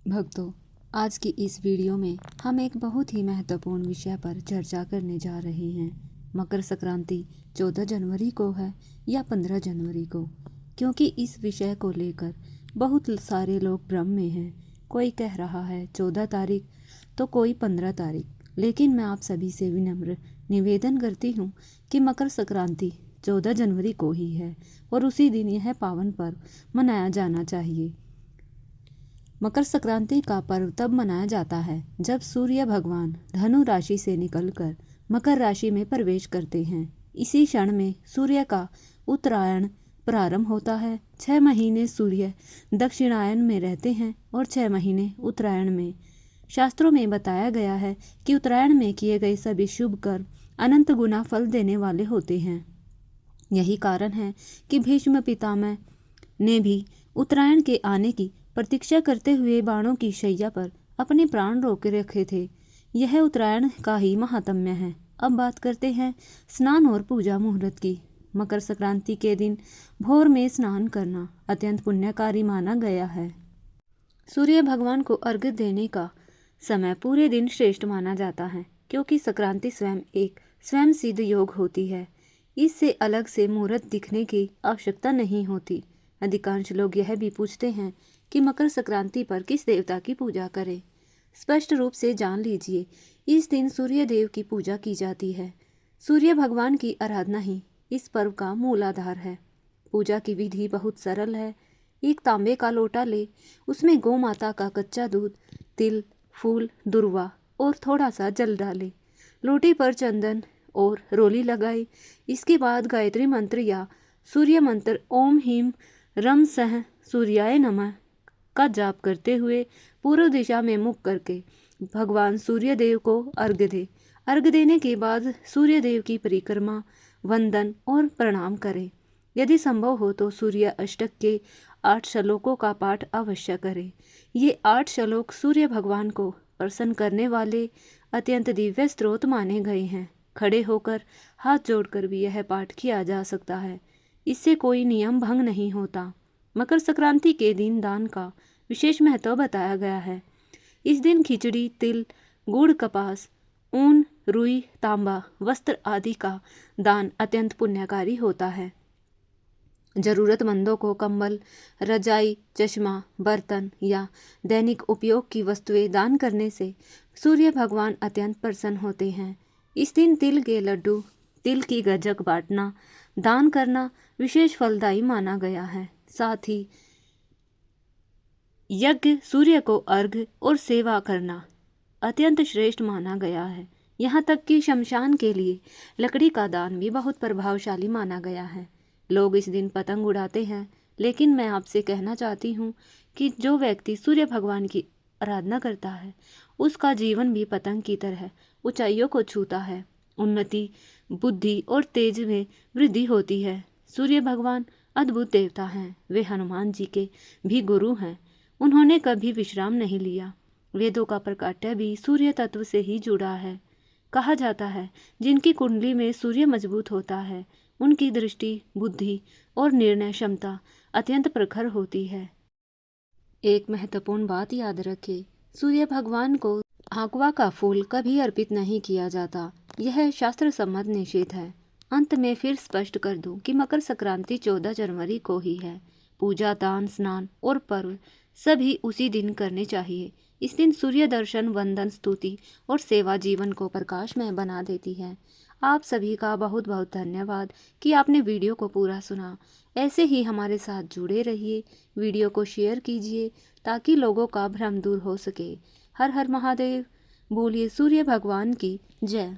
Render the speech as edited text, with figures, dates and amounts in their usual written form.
भक्तों, आज की इस वीडियो में हम एक बहुत ही महत्वपूर्ण विषय पर चर्चा करने जा रहे हैं। मकर संक्रांति 14 जनवरी को है या 15 जनवरी को, क्योंकि इस विषय को लेकर बहुत सारे लोग भ्रम में हैं। कोई कह रहा है 14 तारीख तो कोई 15 तारीख, लेकिन मैं आप सभी से विनम्र निवेदन करती हूँ कि मकर संक्रांति 14 जनवरी को ही है और उसी दिन यह पावन पर्व मनाया जाना चाहिए। मकर संक्रांति का पर्व तब मनाया जाता है जब सूर्य भगवान धनु राशि से निकलकर मकर राशि में प्रवेश करते हैं। इसी क्षण में सूर्य का उत्तरायण प्रारंभ होता है। 6 महीने सूर्य दक्षिणायन में रहते हैं और 6 महीने उत्तरायण में। शास्त्रों में बताया गया है कि उत्तरायण में किए गए सभी शुभ कर्म अनंत गुना फल देने वाले होते हैं। यही कारण है कि भीष्म पितामह ने भी उत्तरायण के आने की प्रतीक्षा करते हुए बाणों की शैया पर अपने प्राण रोके रखे थे। यह उत्तरायण का ही महात्म्य है। अब बात करते हैं स्नान और पूजा मुहूर्त की। मकर संक्रांति के दिन भोर में स्नान करना अत्यंत पुण्यकारी माना गया है। सूर्य भगवान को अर्घ्य देने का समय पूरे दिन श्रेष्ठ माना जाता है, क्योंकि संक्रांति स्वयं एक स्वयं सिद्ध योग होती है। इससे अलग से मुहूर्त दिखने की आवश्यकता नहीं होती। अधिकांश लोग यह भी पूछते हैं कि मकर संक्रांति पर किस देवता की पूजा करें। स्पष्ट रूप से जान लीजिए, इस दिन सूर्य देव की पूजा की जाती है। सूर्य भगवान की आराधना ही इस पर्व का मूल आधार है। पूजा की विधि बहुत सरल है। एक तांबे का लोटा ले, उसमें गौ माता का कच्चा दूध, तिल, फूल, दुर्वा और थोड़ा सा जल डाले। लोटे पर चंदन और रोली लगाए। इसके बाद गायत्री मंत्र या सूर्य मंत्र ओम ह्रीं रम सह सूर्याय नमः का जाप करते हुए पूर्व दिशा में मुख करके भगवान सूर्य देव को अर्घ्य दे। अर्घ्य देने के बाद सूर्य देव की परिक्रमा, वंदन और प्रणाम करें। यदि संभव हो तो सूर्य अष्टक के 8 श्लोकों का पाठ अवश्य करें। ये 8 श्लोक सूर्य भगवान को प्रसन्न करने वाले अत्यंत दिव्य स्रोत माने गए हैं। खड़े होकर हाथ जोड़कर भी यह पाठ किया जा सकता है। इससे कोई नियम भंग नहीं होता। मकर संक्रांति के दिन दान का विशेष महत्व बताया गया है। इस दिन खिचड़ी, तिल, गुड़, कपास, ऊन, रुई, तांबा, वस्त्र आदि का दान अत्यंत पुण्यकारी होता है। जरूरतमंदों को कंबल, रजाई, चश्मा, बर्तन या दैनिक उपयोग की वस्तुएं दान करने से सूर्य भगवान अत्यंत प्रसन्न होते हैं। इस दिन तिल के लड्डू, तिल की गज्जक बांटना, दान करना विशेष फलदायी माना गया है। साथ ही यज्ञ, सूर्य को अर्घ्य और सेवा करना अत्यंत श्रेष्ठ माना गया है। यहाँ तक कि शमशान के लिए लकड़ी का दान भी बहुत प्रभावशाली माना गया है। लोग इस दिन पतंग उड़ाते हैं, लेकिन मैं आपसे कहना चाहती हूँ कि जो व्यक्ति सूर्य भगवान की आराधना करता है, उसका जीवन भी पतंग की तरह ऊंचाइयों को छूता है। उन्नति, बुद्धि और तेज में वृद्धि होती है। सूर्य भगवान अद्भुत देवता हैं। वे हनुमान जी के भी गुरु हैं। उन्होंने कभी विश्राम नहीं लिया। वेदों का प्रकाट्य भी सूर्य तत्व से ही जुड़ा है। कहा जाता है जिनकी कुंडली में सूर्य मजबूत होता है, उनकी दृष्टि, बुद्धि और निर्णय क्षमता अत्यंत प्रखर होती है। एक महत्वपूर्ण बात याद रखें, सूर्य भगवान को आंकवा का फूल कभी अर्पित नहीं किया जाता। यह शास्त्र सम्मत निषेध है। अंत में फिर स्पष्ट कर दूं कि मकर संक्रांति 14 जनवरी को ही है। पूजा, दान, स्नान और पर्व सभी उसी दिन करने चाहिए। इस दिन सूर्य दर्शन, वंदन, स्तुति और सेवा जीवन को प्रकाशमय बना देती है। आप सभी का बहुत बहुत धन्यवाद कि आपने वीडियो को पूरा सुना। ऐसे ही हमारे साथ जुड़े रहिए। वीडियो को शेयर कीजिए ताकि लोगों का भ्रम दूर हो सके। हर हर महादेव। बोलिए सूर्य भगवान की जय।